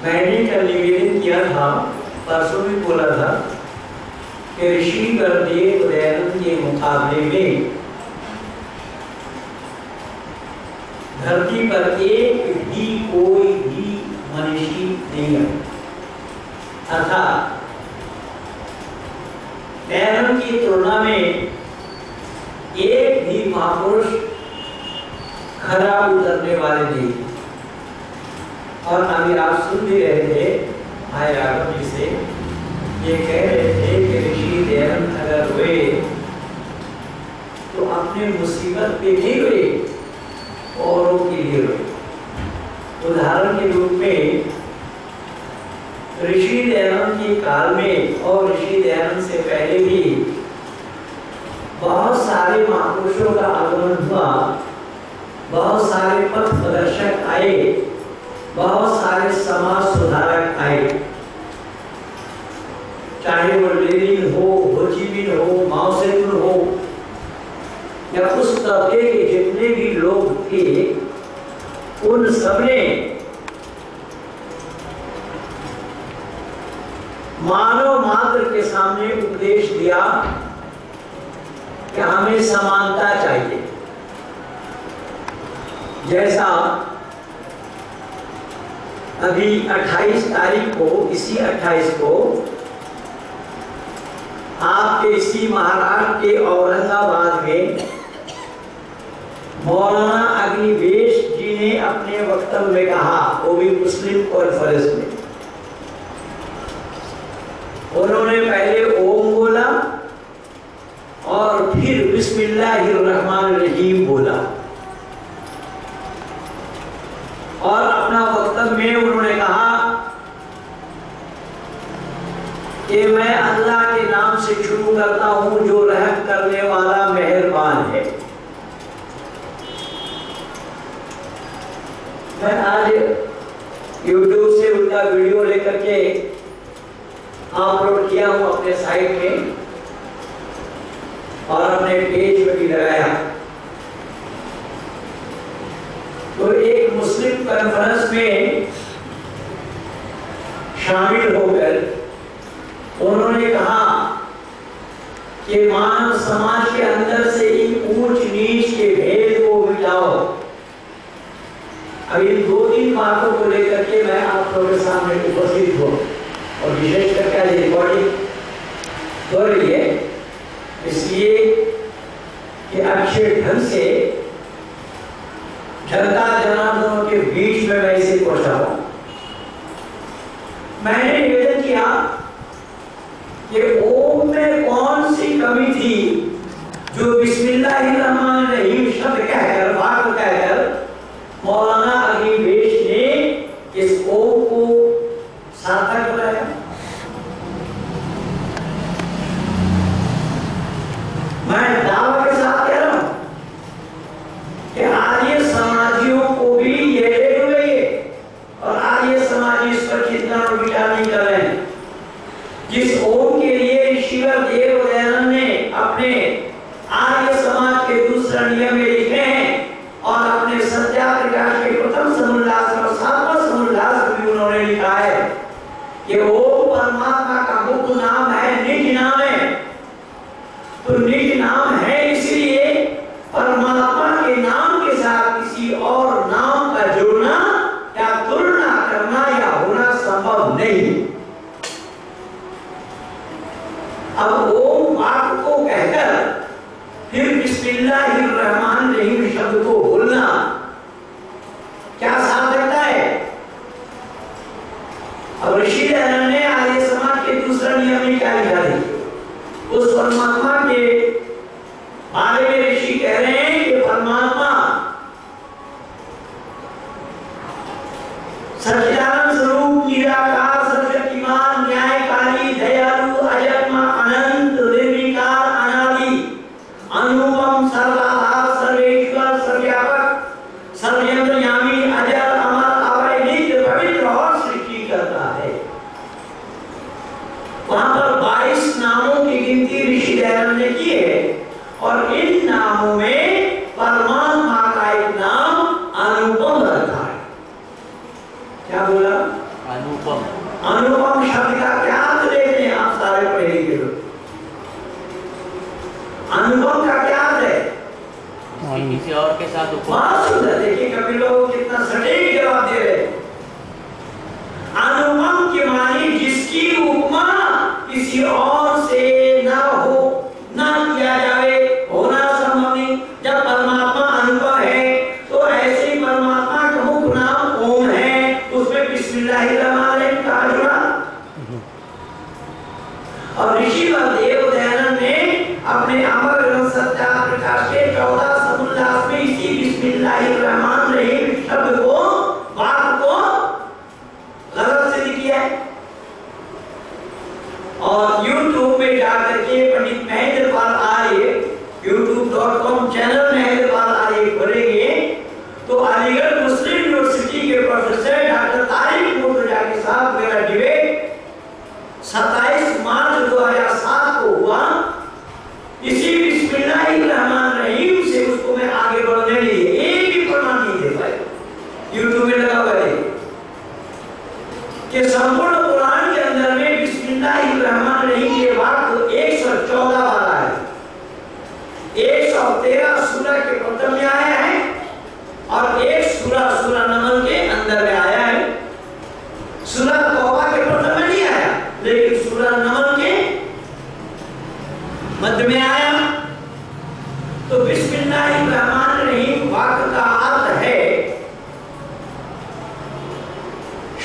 मैंने कल निवेदन किया था, परसों भी बोला था कि ऋषि गुरुदेव दयानंद के मुकाबले में धरती पर एक भी कोई भी मनीषी नहीं है। अर्थात दयानंद की तुलना में एक भी महापुरुष खराब उतरने वाले नहीं। और अभी आप सुन भी रहे थे भाई राघव जी से, ये कह रहे थे कि ऋषि दयानंद अगर रोए तो अपने मुसीबत पे नहीं रोए, औरों के लिए रोए। उदाहरण के रूप में ऋषि दयानंद के काल में और ऋषि दयानंद से पहले भी बहुत सारे महापुरुषों का आगमन हुआ, बहुत सारे पथ प्रदर्शक आए, बहुत सारे समाज सुधारक आए, चाहे वो लेनिन हो, हो ची मिन हो, माओ से तुंग हो, या उस तबके के जितने भी लोग थे, उन सबने मानव मात्र के सामने उपदेश दिया कि हमें समानता चाहिए। जैसा अभी 28 तारीख को, इसी 28 को आपके इसी महाराष्ट्र के औरंगाबाद में मौलाना अग्निवेश जी ने अपने वक्तव्य में कहा, वो भी मुस्लिम कॉन्फ्रेंस में, उन्होंने पहले ओम बोला और फिर बिस्मिल्लाहिर्रहमानिर्रहीम बोला, और अपना वक्तव्य में उन्होंने कहा कि मैं अल्लाह के नाम से शुरू करता हूं जो रहम करने वाला मेहरबान है। मैं आज YouTube से उनका वीडियो लेकर के अपलोड किया हूं अपने साइट में और अपने पेज में भी लगाया। तो एक मुस्लिम कॉन्फ्रेंस में शामिल होकर उन्होंने कहा कि मानव समाज के अंदर से इन ऊंच नीच के भेद को मिटाओ। अब इन 2-3 बातों को लेकर के मैं आप लोगों के सामने उपस्थित हूँ और विशेष करके आज रिकॉर्डिंग हो रही है, इसलिए कि अच्छे ढंग से जनता जनार्दनों के बीच में मैं इसे पहुंचाऊं। मैंने निवेदन किया कि ओम में कौन सी कमी थी जो बिस्मिल्लाहिर्रहमानिर्रहीम शब्द कहकर, वाक्य कहकर मौलाना अग्निवेश ने इस ओम को सार्थक बनाया। मैं दावा के साथ कह रहा हूं कि आर्य समाजियों को भी ये ले हुए और आर्य समाजी इस पर चिंतन और विचार नहीं कर रहे हैं। जिस ओम के लिए ऋषिवर देव दयानंद ने अपने आर्य समाज के दूसरा नियम में लिखे हैं और अपने सत्याप्रकाश के प्रथम समुल्लास और 7वां समुल्लास भी उन्होंने लिखा है कि ओम परमात्मा का मुख्य नाम है, निज नाम है। तो निज नाम है इसलिए परमात्मा के नाम के साथ किसी और नाम का जोड़ना या तुलना करना या होना संभव नहीं। अब ओम वाक्य को कहकर फिर बिस्मिल्लाहिर्रहमानिर्रहीम किसी और के साथ बहुत सुंदर। देखिए कपिल लोग कितना सटीक जवाब दे रहे। अनुपम के मानी जिसकी उपमा किसी और से ना हो, ना किया जावे, होना संभव नहीं। जब परमात्मा अनुपम है तो ऐसे ही परमात्मा का मुख्य नाम ओम है, उसमें बिस्मिल्लाहिर्रहमानिर्रहीम कहा जुड़ा। और ऋषि देव दयानंद ने अपने अमर ग्रंथ सत्यार्थ प्रकाश के 14 समुल्लास में इसी बिस्मिल्लाहिर्रहमानिर्रहीम शब्द को, वाक्य को गलत सिद्ध किया है। और YouTube में जाकर के पंडित महेंद्र पाल आर्य, youtube.com चैनल महेंद्र पाल आर्य खोलेंगे तो अलीगढ़ मुस्लिम यूनिवर्सिटी के प्रोफेसर डॉक्टर तारिक मुर्तजा के साथ मेरा डिबेट 27 मार्च 2007 को हुआ। इसी बिस्मिल्लाहिर्रहमानिर्रहीम से उसको मैं आगे बढ़ने लिए एक भी प्रमाण नहीं दे पाया। YouTube में लगा हुआ है कि संपूर्ण कुरान के अंदर में बिस्मिल्लाहिर्रहमानिर्रहीम के वाक्य 114 वाला है। 113 सूरह के प्रथम में आया है और एक सूरह नमल के अंदर में आया है। सूरह तौबा के प्रथम में नहीं आया, लेकिन सूरह नमल के मध्य में आया। तो बिस्मिल्लाहिर्रहमानिर्रहीम वाक्य का अर्थ है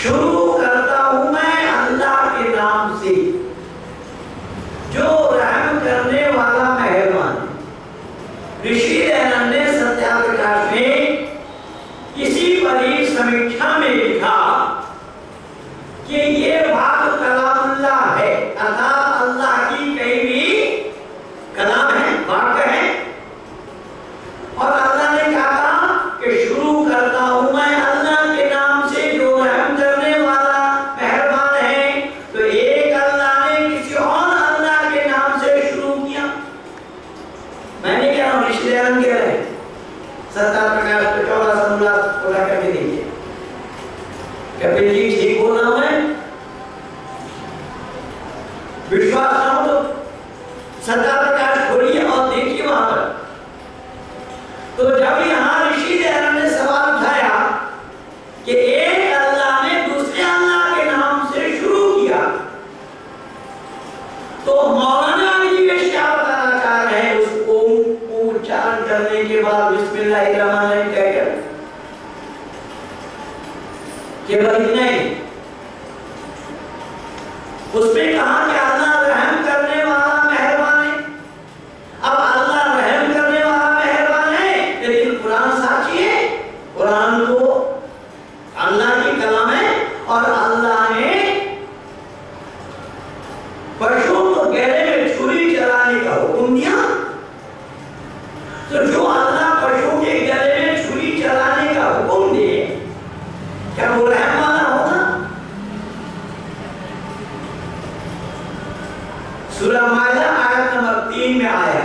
शुरू करता हूं मैं अल्लाह के नाम से जो रहम करने वाला मेहरबान। ऋषि दयानंद ने सत्यार्थ प्रकाश में किसी बड़ी समीक्षा में लिखा कि ये वाक्य कलामुल्लाह है, अर्थात अल्लाह की कहीं भी कलाम है, वाक्य है। और अल्लाह ने कहा कि शुरू करता हूं मैं अल्लाह के नाम से जो रहम करने वाला मेहरबान है। तो एक अल्लाह ने किसी और अल्लाह के नाम से शुरू किया। मैंने क्या ऋषि दयानंद कह रहे हैं, सत्यार्थ प्रकाश 14 समुल्लास पूरा करके देखिए। कपिल जी ठीक बोल रहा हूं मैं? विश्वास ना हो तो सत्यार्थ प्रकाश खोलिए और देखिए वहां पर। तो जब यहाँ ऋषि दयानंद ने सवाल उठाया कि एक अल्लाह ने दूसरे अल्लाह के नाम से शुरू किया, तो मौलाना अलीवेश क्या बताना चाह रहे हैं? उस ओम को उच्चारण करने के बाद बिस्मिल्लाहिर्रहमानिर्रहीम कहकर केवल इतना ही, उसमें कहा कि अल्लाह रहम करने वाला मेहरबान है। अब अल्लाह रहम करने वाला मेहरबान है, लेकिन कुरान साक्षी है, कुरान को अल्लाह की कलाम है। और अल्लाह ने पशुओं को गहरे में छुरी चलाने का हुक्म दिया। तो जो अल्लाह पशुओं के गले में छुरी चलाने का हुक्म दे, क्या वो रहम वाला होगा? सूरह माइदा आयत नंबर 3 में आया।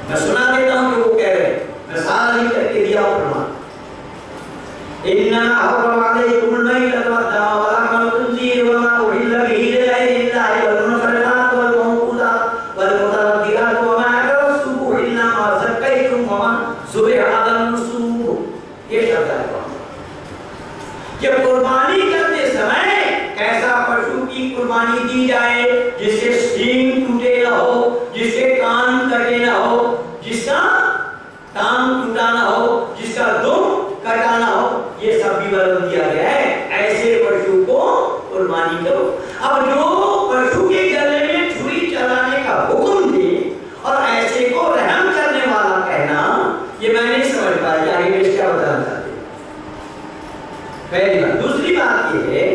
मैं सुना देता हूं कि वो कह रहे हैं, मैं सारा नहीं करके दिया प्रमाण। इन्ना हर्रम अलैकुमुल मैतत वद्दम वलहमल खिंजीर वमा उहिल्ल बिही लिगैरिल्लाहि वल मुनफ़िरात वल मौक़ूज़ात वल मुतरद्दियात वमा अकला सुबुह इल्ला मा ज़क्कैतुम वमा ज़ुबिहा अलल नुसूब। ये शब्द है कि कुर्बानी करते समय ऐसा पशु की कुर्बानी दी जाए जिसके सींग टूटे ना हो, जिसके कान कटे ना हो, जिसका टांग टूटा ना हो, जिसका दुम कटा ना हो। ये सब भी वर्णन दिया गया है। ऐसे पशु को कुर्बानी करो। अब जो पशु के गले में छुरी चलाने का हुक्म दे और ऐसे को रहम करने वाला कहना, ये मैं नहीं समझ पाया आगे में क्या बताना चाहते हैं। पहली बात। दूसरी बात ये है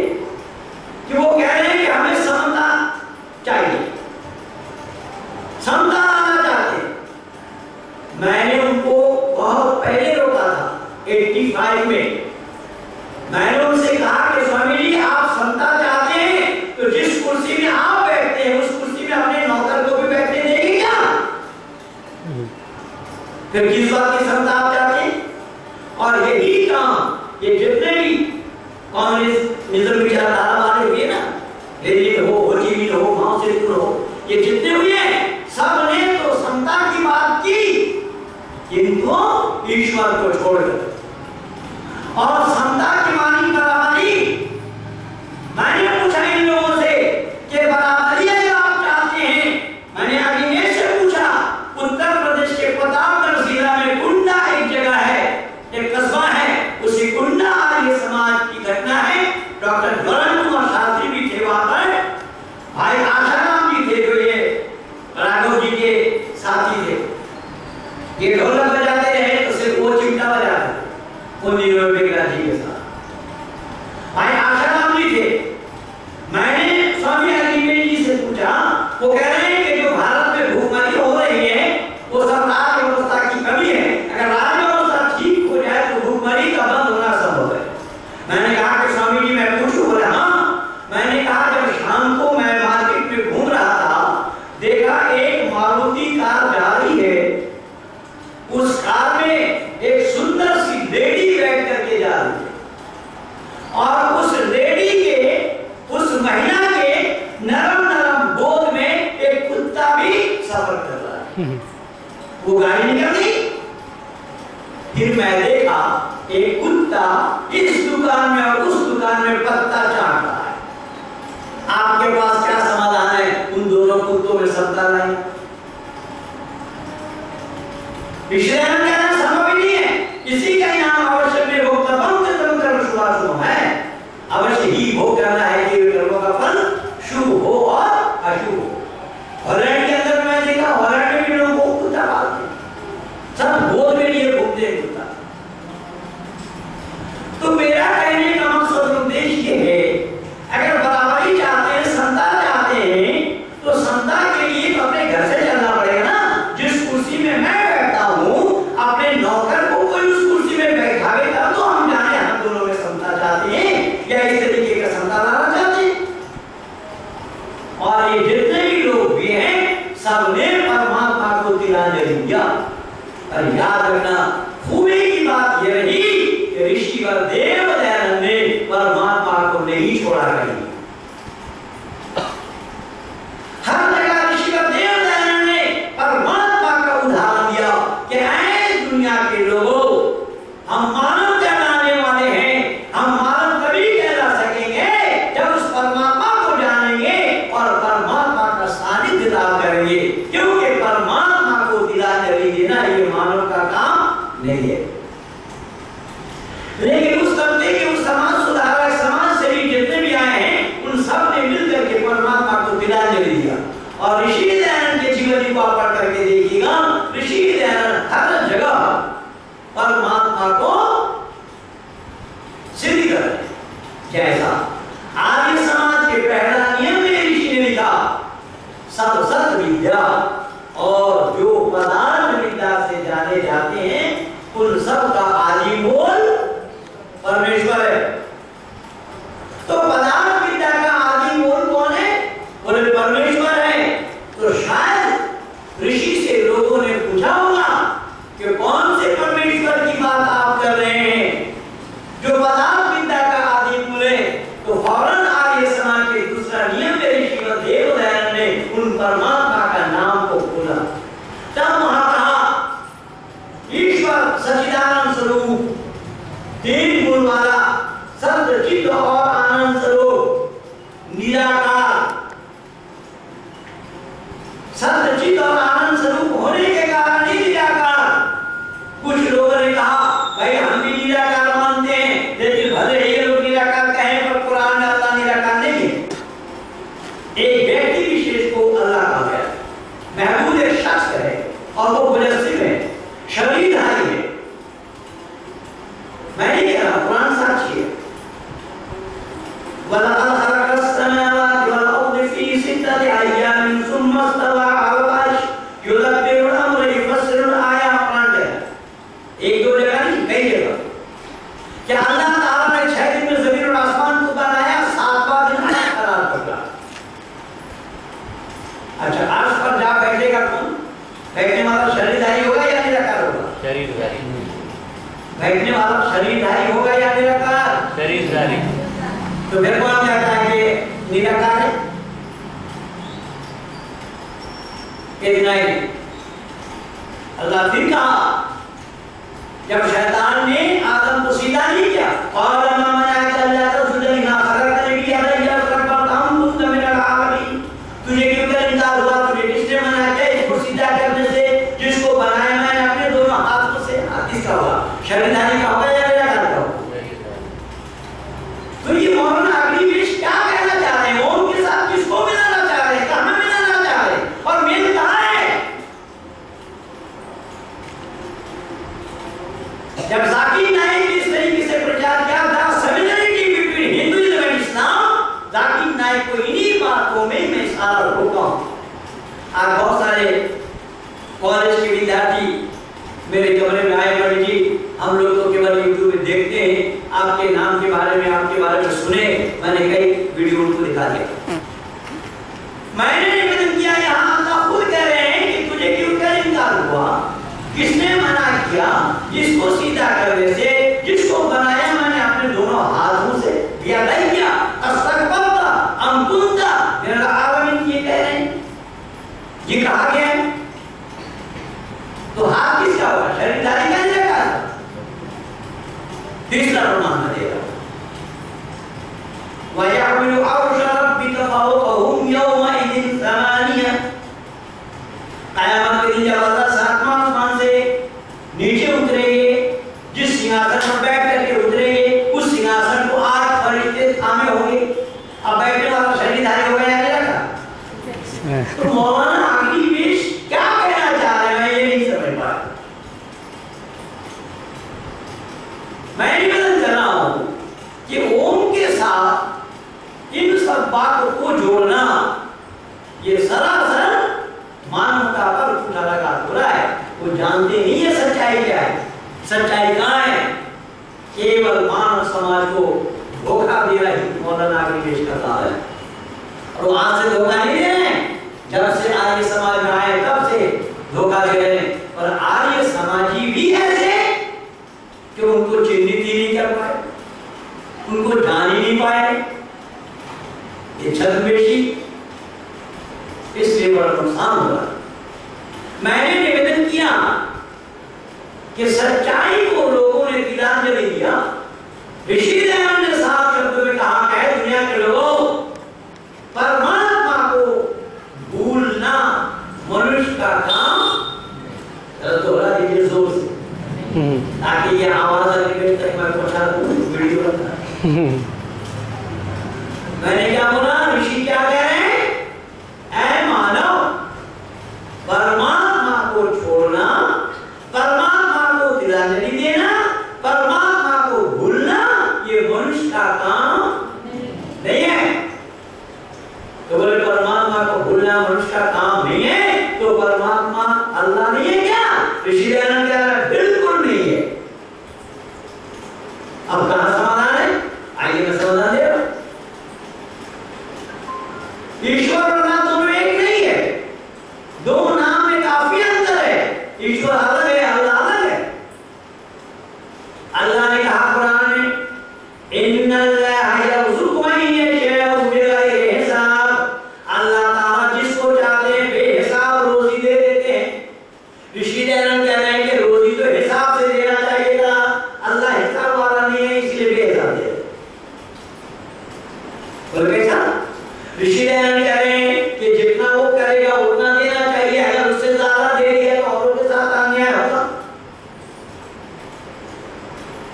कि वो कह रहे हैं कि हमें समता चाहिए, समता आना चाहते हैं। मैंने उनको बहुत पहले रोका था 85 में। मैंने उनसे कहा कि स्वामी जी आप समता चाहते हैं तो जिस कुर्सी में आप बैठते हैं उस कुर्सी में अपने नौकर को भी बैठने देंगे क्या? फिर किस बात की समता आप चाहते हैं? और यही काम ये जितने भी कांग्रेस निज़म विचारधारा वाले हुए ना, लेनिन हो, हो जी मिन हो, माओ से तुम हो, ये जितने हुए हैं सब ने तो समता की बात की, किंतु ईश्वर को छोड़कर। और समता की मानी बराबरी। मैंने पूछा इन लोगों से कि बराबरी अगर आप चाहते हैं, मैंने अग्निवेश से पूछा, उत्तर प्रदेश के प्रतापगढ़ जिला में कुंडा एक जगह है, एक कस्बा है, उसी कुंडा आर्य समाज की घटना है। डॉक्टर ज्वलन कुमार शास्त्री भी थे वहां पर, भाई आशाराम जी थे जो ये राघव जी के साथी थे। ये ढोलक बजाते रहे तो सिर्फ वो चिमटा बजाते वो नीरोबिकला जी के साथ। भाई आशाराम जी थे। मैंने स्वामी अग्निवेश जी से पूछा, वो कह रहे हैं कि जो भारत में भूखमरी हो रही है वो सब राज्य व्यवस्था की कमी है। अगर राज्य व्यवस्था ठीक हो जाए तो भूखमरी का बंद होना संभव है। मैंने कहा कि स्वामी जी मैं पूछूं? बोले हाँ। मैंने कहा जब शाम को मैं मार्केट में घूम रहा था, देखा एक मारुति कार जा रही है, उस कार में एक सुंदर सी लेडी बैठ करके जा रही है और उस लेडी के, उस महिला के नरम नरम गोद में एक कुत्ता भी सफर कर रहा है। वो गाड़ी निकल गई। फिर मैं देखा एक कुत्ता इस दुकान में और उस दुकान में पत्ता चाट रहा है। आपके पास क्या समाधान है उन दोनों कुत्तों में समता लाई? पिछले संभव ही नहीं है। इसी का नाम अवश्य में भोग कर्म शुभाशुभ है। अवश्य ही भोग करना है कि कर्मों का फल शुभ हो और अशुभ हो। हॉलैंड के अंदर मैं देखा, हॉलैंड में भी लोग वो कुत्ता पालते हैं, सब गोद में लिए घूमते हैं कुत्ता। तो मेरा कहने का मकसद उद्देश्य ये है, अगर बराबरी चाहते हैं, समता चाहते हैं, तो समता के लिए तो अपने घर से चलना पड़ेगा ना। जिस कुर्सी में मैं बैठता हूँ, अपने नौकर को कोई उस कुर्सी में बैठावेगा तो हम जाने हम दोनों में समता चाहते हैं या इस तरीके का समता लाना चाहते हैं। और ये जितने भी लोग भी हैं, सबने परमात्मा को तिलांजलि दिया। और याद रखना, खूबी की बात ये रही कि ऋषिवर देव दयानंद ने परमात्मा को नहीं छोड़ा कहीं। हर जगह ऋषिवर देव दयानंद ने परमात्मा का उदाहरण दिया कि ऐ दुनिया के लोगों, हम मानव कहलाने वाले हैं। हम मानव तभी कहला सकेंगे जब उस परमात्मा को जानेंगे और परमात्मा का सानिध्य लाभ करेंगे, क्योंकि परमात्मा को तिलांजलि देना ये मानव का काम नहीं है। लेकिन उस तबके के उस समाज सुधारक, समाज सेवी जितने भी आए हैं, उन सब ने मिलकर के परमात्मा को तिलांजलि दिया। और ऋषि दयानंद के जीवनी को पढ़ करके देखिएगा, ऋषि दयानंद हर जगह परमात्मा को सिद्ध कर रहे। जैसा आर्य समाज के पहला नियम में ऋषि ने लिखा, सब सत विद्या, और जो पदार्थ विद्या से जाने जाते हैं उन सब का आदि मूल परमेश्वर है। तो पदार्थ विद्या का आदि मूल कौन है? बोले परमेश्वर है। तो शायद ऋषि से लोगों ने पूछा होगा कि कौन से परमेश्वर की बात आप कर रहे हैं जो पदार्थ विद्या का आदि मूल है? तो फौरन आर्य समाज के दूसरा नियम में ऋषिवर देव दयानंद ने उन परमात्मा का नाम को खोला। तब वहां कहा ईश्वर सच्चिदानंद स्वरूप, तीन गुण वाला, सत्य चित्त और आनंद स्वरूप, निराकार। सत्य चित्त और आनंद स्वरूप होने के कारण ही निराकार। कुछ लोगों ने कहा भाई हम भी निराकार मानते हैं, लेकिन भले ही लोग निराकार कहें पर कुरान में अल्लाह निराकार नहीं है। एक व्यक्ति विशेष को अल्लाह कहा गया, महबूब एक शख्स है और वो मुजस्सिम है, शरीरधारी है। मैं नहीं कह रहा, कुरान साक्षी है। वलक़द खलक़स समावाति वल अर्ज़ फ़ी सित्तति अय्यामिन सुम्मा इस्तवा अलल अर्श युदब्बिरुल अम्र युफ़स्सिरुल आयात। कुरान है एक दो जगह नहीं, कई जगह। क्या अल्लाह ताला ने 6 दिन में ज़मीन और आसमान को बनाया, 7वां दिन करार कर दिया। अच्छा, अर्श पर जा बैठेगा कौन? बैठने वाला शरीरधारी होगा या निराकार होगा? शरीरधारी। बैठने वाला शरीरधारी होगा या निराकार? शरीरधारी। तो फिर कौन कहता है कि निराकार है? इतना ही। अल्लाह फिर कहा जब शैतान ने आदम को सीधा नहीं किया और तुझे क्यों कर इंकार हुआ, तुझे किसने मना किया इसको सीधा करने से, जिसको बनाया मैंने अपने दोनों हाथों से। हाथ किसका हुआ, शरीरधारी का होगा या मेरा का होगा? तो ये मौलाना अग्निवेश क्या कहना चाह रहे हैं, वो उनके साथ किसको मिलाना चाह रहे हैं, कहां मिलाना चाह रहे हैं और मेल कहां है? जब जाकिर नाइक इस तरीके से प्रचार किया था similarity between Hinduism and Islam, Zakir Naik को इन्हीं बातों में मैं इशारा रोका हूं। आज बहुत सारे कॉलेज के विद्यार्थी मेरे कमरे में आए, बड़ी जी हम लोग तो केवल यूट्यूब पे देखते हैं, आपके नाम के बारे में, आपके बारे में सुने, मैंने कई वीडियो उनको दिखा दिया। मैंने निवेदन किया यहाँ अल्लाह खुद कह रहे हैं कि तुझे क्यों कर इंकार हुआ, किसने मना किया, जिसको सीधा करने से, जिसको बनाया मैंने अपने दोनों हाथों से, दिया नहीं किया अस्तगफरता अम कुंता मिनल आलिमीन, ये कह रहे हैं, ये कहा गया है। तो हाथ किसका हुआ, शरीरधारी का नहीं का? तीसरा प्रमाण देगा वयहमिलु अर्शा रब्बिका फौकहुम यौमइदिन समानिया, क़यामत के दिन जब अल्लाह सातवां आसमान से नीचे उतरेंगे, जिस सिंहासन पर बैठ करके उतरेंगे, उस सिंहासन को 8 फरिश्ते थामे होंगे। अब बैठने वाला शरीरधारी हो गया या नहीं रखा? तो मौलाना अग्निवेश क्या कहना चाह रहे हैं, मैं ये नहीं समझ पा रहा। मैं निवेदन कर रहा हूं कि ओम के साथ इन सब बातों को जोड़ना ये सरासर मानवता पर कुठाराघात हो रहा है। वो जानते नहीं है सच्चाई क्या है, सच्चाई कहां है, केवल मानव समाज को धोखा दे रहा है मौलाना अग्निवेश कर रहा है। और वो आज से धोखा नहीं दे रहे हैं, जब से आर्य समाज में आए तब से धोखा दे रहे हैं। और आर्य समाजी भी ऐसे कि उनको चिन्हित ही नहीं कर पाए, उनको जान ही नहीं पाए, ये छद्मवेशी, इसलिए बड़ा नुकसान हो रहा है। मैंने निवेदन किया कि सच्चाई को लोगों ने तिलांजलि दिया। ऋषि दयानंद ने साफ शब्दों में कहा है, दुनिया के लोगों, परमात्मा को भूलना मनुष्य का काम, थोड़ा दीजिए जोर से ताकि ये आवाज अग्निवेश तक मैं पहुंचा दूं, वीडियो बना। मैंने क्या बोला, ऋषि क्या कह रहे हैं, ऐ मानव, परमात्मा को छोड़ना, परमात्मा को तिलांजलि देना, परमात्मा को भूलना, ये मनुष्य का काम नहीं है। तो बोले परमात्मा को भूलना मनुष्य का काम नहीं है, तो परमात्मा अल्लाह नहीं है क्या? ऋषि दयानंद कह रहे हैं बिल्कुल नहीं है। अब कहां समाधान है, आइए मैं समाधान दे रहा हूं। ईश्वर और नाम दोनों एक नहीं है, दो नाम में काफी अंतर है। ईश्वर अलग है, अल्लाह अलग है। अल्लाह ने कहा कुरान में, इन्नल्लाह यर्ज़ुक़ु मन यशाअ बिग़ैरि हिसाब, अल्लाह ताला जिसको चाहते हैं बेहिसाब रोजी दे देते हैं। ऋषि दयानंद कह रहे हैं कि रोजी तो हिसाब से देना चाहिए था, अल्लाह हिसाब वाला नहीं है, इसलिए बेहिसाब दे रहे। बोल कैसा? ऋषि दयानंद कह रहे हैं कि जितना वो करेगा उतना देना चाहिए, अगर उससे ज्यादा दे दिया तो औरों के साथ अन्याय होगा।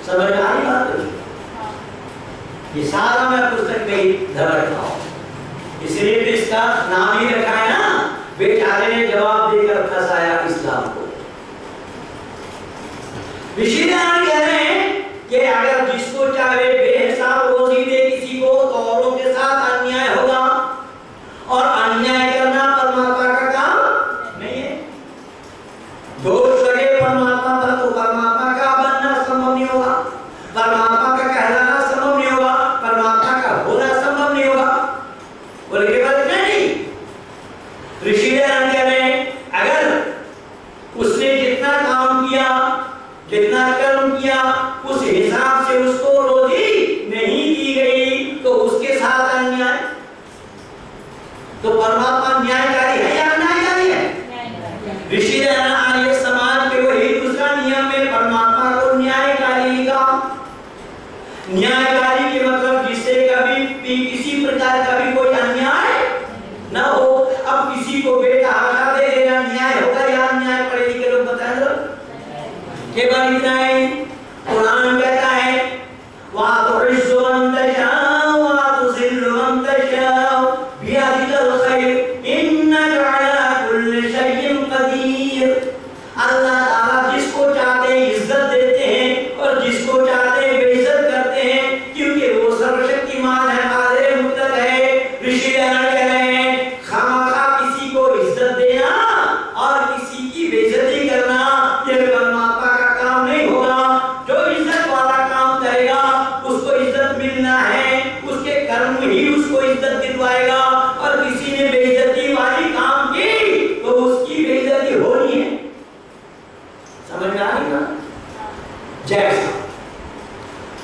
समझ आ रही बात? ये सारा मैं पुस्तक में ही धर रखा हूं, इसलिए तो इसका नाम ही रखा है ना, बेचारे ने जवाब देकर फंसाया इस्लाम को। ऋषि दयानंद कह रहे हैं कि अगर जिसको चाहे बेहिसाब रोजी दे किसी को, तो औरों के साथ अन्याय होगा, और अन्याय करना परमात्मा का काम नहीं है। दोष लगे परमात्मा पर तो परमात्मा का बनना संभव नहीं होगा, परमात्मा का कहलाना संभव नहीं होगा, परमात्मा का होना संभव नहीं होगा। बोले के बाद नहीं, ऋषि दयानंद कह रहे हैं अगर उसने जितना काम किया, जितना कर्म किया, उस हिसाब से उसको रोजी नहीं दी गई, तो उसके साथ अन्याय। तो परमात्मा न्यायकारी है या अन्यायकारी है? ऋषि दयानंद आर्य समाज के वही दूसरा नियम में परमात्मा को केवल इतना ही कुरान कहता है वा तुइज़्ज़ु मन तशाअ वा तुज़िल्लु मन तशाअ बियदिकल खैर इन्नका अला कुल्ली शैइन कदीर। अल्लाह ताला जिसको चाहते हैं इज्जत देते हैं और जिसको चाहते हैं बेइज्जत करते हैं, क्योंकि वो सर्वशक्तिमान है, कादिर मुतलक है। ऋषि कह रहे हैं खामखा किसी को इज्जत देना और किसी की बेइज्जती करना ये परमात्मा का काम नहीं होगा। जो इज्जत वाला काम करेगा उसको इज्जत मिलना है, उसके कर्म ही उसको इज्जत दिलवाएगा। और किसी ने बेइज्जती वाली काम की तो उसकी बेइज्जती होनी है। समझ में आ रही ना? जैसा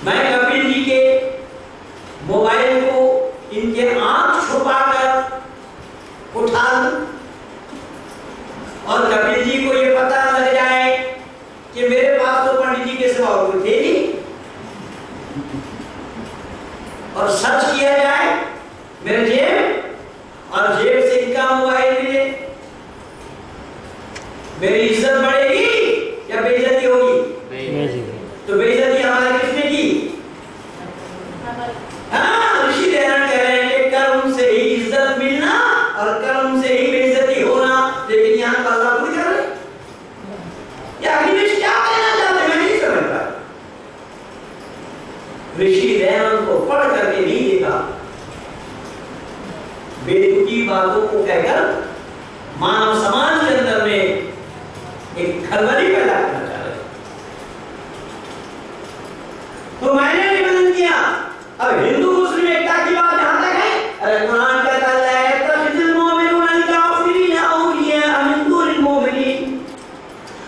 मैं कपिल जी के मोबाइल को इनके आंख छुपाकर उठा लूं और कपिल जी को ये पता लग जाए कि मेरे पास तो पंडित जी के सिवा और कोई थे नहीं, और सर्च किया जाए मेरे जेब और जेब से इनका मोबाइल मिले, मेरी इज्जत बढ़ेगी या बेइज्जती होगी? तो बेइज्जती हमारे किसने की? हाँ, ऋषि दयानंद कह रहे हैं कि कर्म से ही इज्जत मिलना और कर्म से ही बेइज्जती होना। लेकिन यहाँ पर अल्लाह पूरी कर रहे या ऋषि क्या कहना चाहते मैं नहीं समझ पाया। ऋषि दयानंद को पढ़ करके नहीं देखा, बेतुकी बातों को कहकर मानव समाज के अंदर में एक खलबली पैदा करना चाह रहे। तो मैंने निवेदन किया, अब हिंदू मुस्लिम एकता की बात जहां तक है, अरे कुरान कहता है तखिजुल मुमिनूना काफिरीना औलिया मिन दुनिल मुमिनीन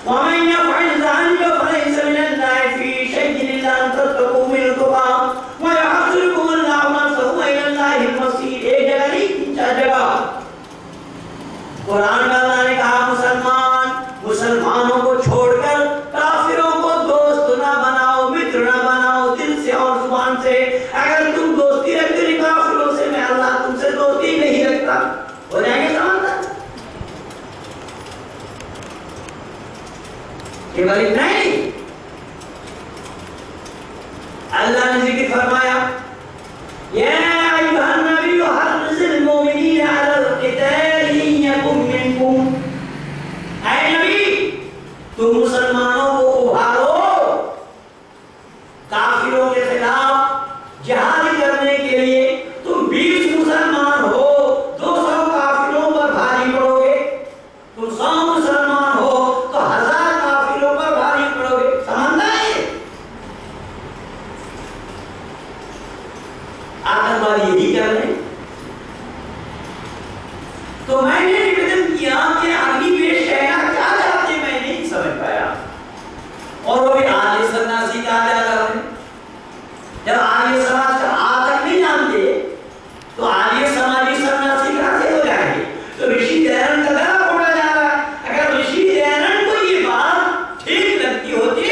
व मन यफअल ज़ालिका फलैसा मिनल्लाहि फी शैइन इल्ला अन तत्तक़ू मिन तुक़ा व यहज़िरुकुमुल्लाहु नफ़्सहु व इलल्लाहिल मसीर। एक जगह नहीं, तीन चार जगह कुरान में अल्लाह ने कहा मुसलमानों को छोड़कर काफिरों को दोस्त ना बनाओ, मित्र ना बनाओ, दिल से और जुबान से। अगर तुम दोस्ती रखते हो काफिरों से, मैं अल्लाह तुमसे दोस्ती नहीं रखता। हो जाएंगे समझदार? केवल इतना ही अल्लाह ने जिक्र फरमाया या अय्युहन नबिय्यु हर्रिज़िल मुमिनीना अलल क़िताल इन यकुम मिनकुम। ऐ नबी, तुम मुसलमानों को उभारो काफिरों के खिलाफ जिहाद करने के लिए। तुम 20 मुसलमान हो, 200 काफिरों पर भारी पड़ोगे। तुम 100 मुसलमान हो तो 1000 काफिरों पर भारी पड़ोगे। समझना है? आतंकवादी यही कर रहे हैं। तो मैंने निवेदन किया कि आगे पेश कहना क्या चाहते मैं नहीं समझ पाया, और वो भी आर्य सन्यासी का क्या कर रहे हैं। जब आर्य समाज का आ तक नहीं जानते तो आर्य समाजी सन्यासी कैसे हो जाएंगे? तो ऋषि दयानंद का गला फोड़ा जा रहा है। अगर ऋषि दयानंद को ये बात ठीक लगती होती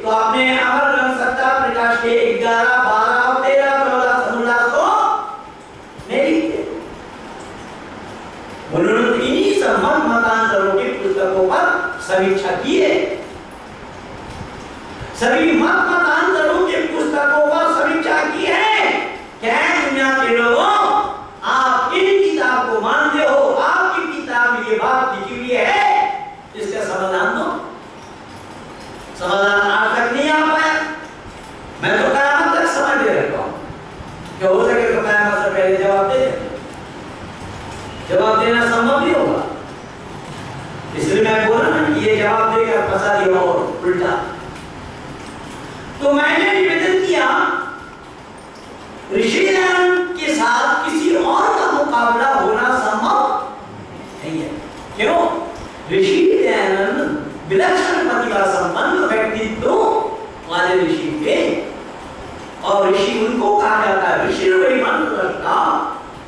तो आपने अमर ग्रंथ सत्ता प्रकाश के 11, 12, 13, 14, 16 को नहीं लिखते। उन्होंने इन्हीं संबंध मतांतरों की पुस्तकों पर समीक्षा की है। सभी मतांतरों की पुस्तकों पर समीक्षा की है। क्या दुनिया के लोगों, आप इन किताब को मानते हो, आपकी किताब में ये बात लिखी हुई है, इसका समाधान दो। समाधान आज तक नहीं आ पाया। मैं तो कयामत तक समझ दे रहा हूं कि हो सके तो कयामत से पहले जवाब दे दें। जवाब देना संभव नहीं होगा, इसलिए मैं बोल रहा हूं ये जवाब देकर फंसा दिया और उल्टा। तो मैंने निवेदन किया ऋषि दयानंद के साथ किसी और का मुकाबला होना संभव नहीं है। क्यों? ऋषि दयानंद विलक्षण प्रतिभा संपन्न व्यक्तित्व वाले ऋषि थे, और ऋषि उनको कहा जाता है ऋषि वही मंत्र रखता।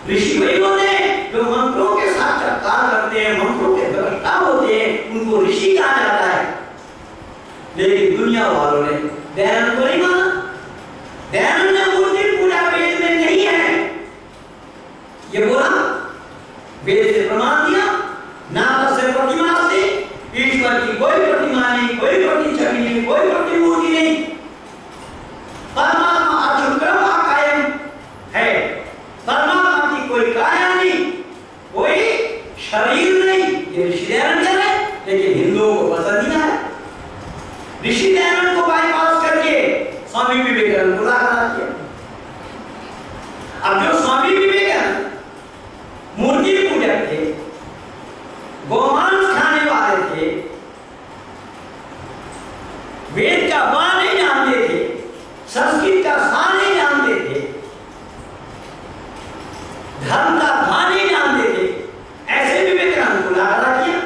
ऋषि वही होते जो मंत्रों के साक्षात्कार करते हैं, मंत्रों के दृष्टा होते हैं, उनको ऋषि कहा जाता है। लेकिन दुनिया वालों ने दयानंद को नहीं माना। दयानंद ने मूर्ति पूजा वेद में नहीं है ये बोला, वेद से प्रमाण दिया, ना से प्रतिमा से ईश्वर की कोई प्रतिमा नहीं, कोई प्रतिमा नहीं की कोई प्रतिमूर्ति नहीं। परमात्मा अचुक्रम अकायम है। परमात्मा की कोई काया नहीं, कोई शरीर नहीं। ये ऋषि दयानंद कह रहे हैं, लेकिन हिंदुओं को पसंद नहीं है। ऋषि दयानंद को बाईपास करके स्वामी विवेकानंद को लाना किया। अब जो स्वामी विवेकानंद मूर्ति पूजक थे, गोमांस खाने वाले थे, वेद का वा नहीं जानते थे, संस्कृत का सा नहीं जानते थे, धर्म का धा नहीं जानते थे, ऐसे विवेकानंद को लाना किया।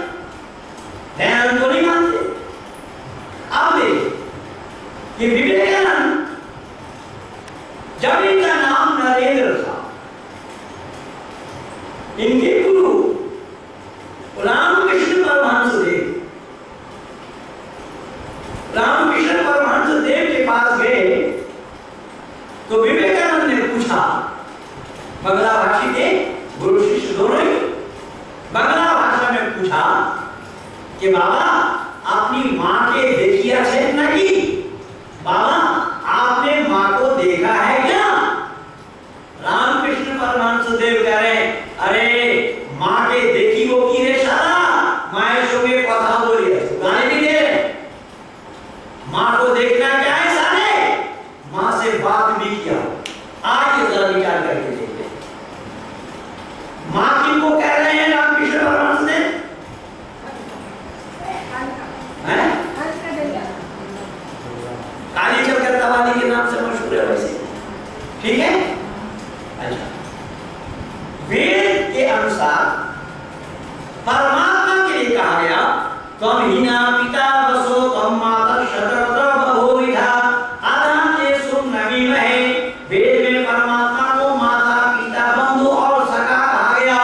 दयानंद को नहीं मानते। अब देखिए ये विवेकानंद, जब इनका नाम नरेंद्र था, इनके गुरु रामकृष्ण परमहंस देव, रामकृष्ण परमहंस देव के पास गए तो विवेकानंद ने पूछा, बंगला भाषी थे, गुरु शिष्य दोनों ही, बंगला भाषा में पूछा कि बाबा अपनी माँ के देखिया है नहीं? बाबा आपने माँ को देखा है क्या? रामकृष्ण परमहंस देव कह रहे हैं, अरे माँ के देखी वो की रे सारा माए सोगे कथा बोली है, गाने भी दे रहे। माँ को देखना क्या है सारे? माँ से बात भी किया। आज ये जरा विचार करके देखते हैं, माँ किनको कह रहे हैं रामकृष्ण परमहंस देव? काली कलकत्ता वाली के नाम से मशहूर है वैसे, ठीक है। अच्छा, वेद के अनुसार परमात्मा के लिए कहा गया, त्वं हीना पिता वसो त्वं माता शतरत्र बभूविधा आदान्ते सुम्नमीमहे। वेद में परमात्मा को माता पिता बंधु और सखा कहा गया।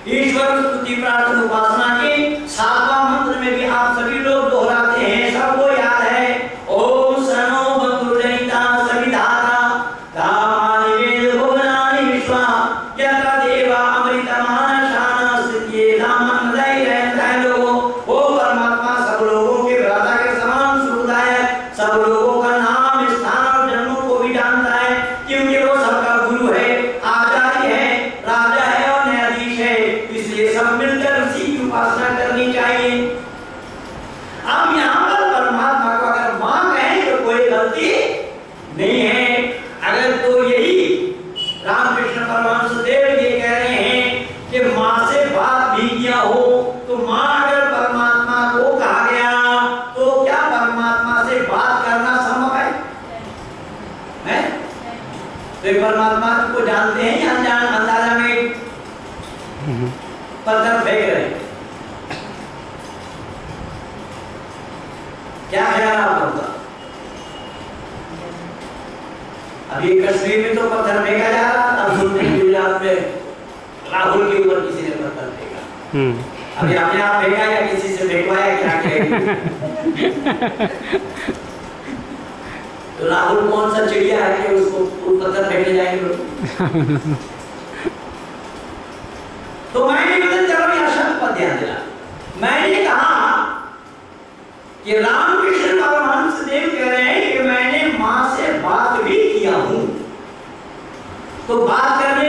ईश्वर स्तुति प्रार्थना उपासना के 7वां मंत्र में भी आप सभी लोग दोहराते हैं, सबको याद है, ओम सनो बंधुजनिता सविधाता दामानि वेद भुवनानि विश्वा यत्र देवा अमृतमान शान स्थितिये दामन हृदय रहता लोगों। वो परमात्मा सब लोगों के भ्राता के समान सुखदायक, सब लोगों का नाम स्थान और जन्मों को भी जानता है, क्योंकि वो सबका गुरु है, आचार्य है, राजा है और न्यायाधीश है, इसलिए सब मिलकर उसी की उपासना करनी चाहिए। अब यहाँ पर परमात्मा को अगर मां कहें तो कोई गलती नहीं है। अगर तो यही रामकृष्ण परमहंस देव ये कह रहे हैं कि मां से बात भी किया हो, तो मां अगर परमात्मा को कहा गया तो क्या परमात्मा से बात करना संभव है? तो परमात्मा को जानते हैं या अनजान अंदाजा में पत्थर फेंक रहे हैं? क्या ख्याल आपका? अभी कश्मीर में तो पत्थर फेंका जा रहा था, अब सुनते हैं गुजरात में राहुल के ऊपर किसी ने पत्थर फेंका। अभी अपने आप फेंका या किसी से फेंकवाया, क्या कहेंगे? तो राहुल कौन सा चिड़िया है कि उसको पत्थर फेंकने जाएंगे लोग? तो मैंने निवेदन कर रहा हूं, शब्द पर ध्यान देना। मैंने कहा कि रामकृष्ण परमहंस देव कह रहे हैं कि मैंने मां से बात भी किया हूं। तो बात करने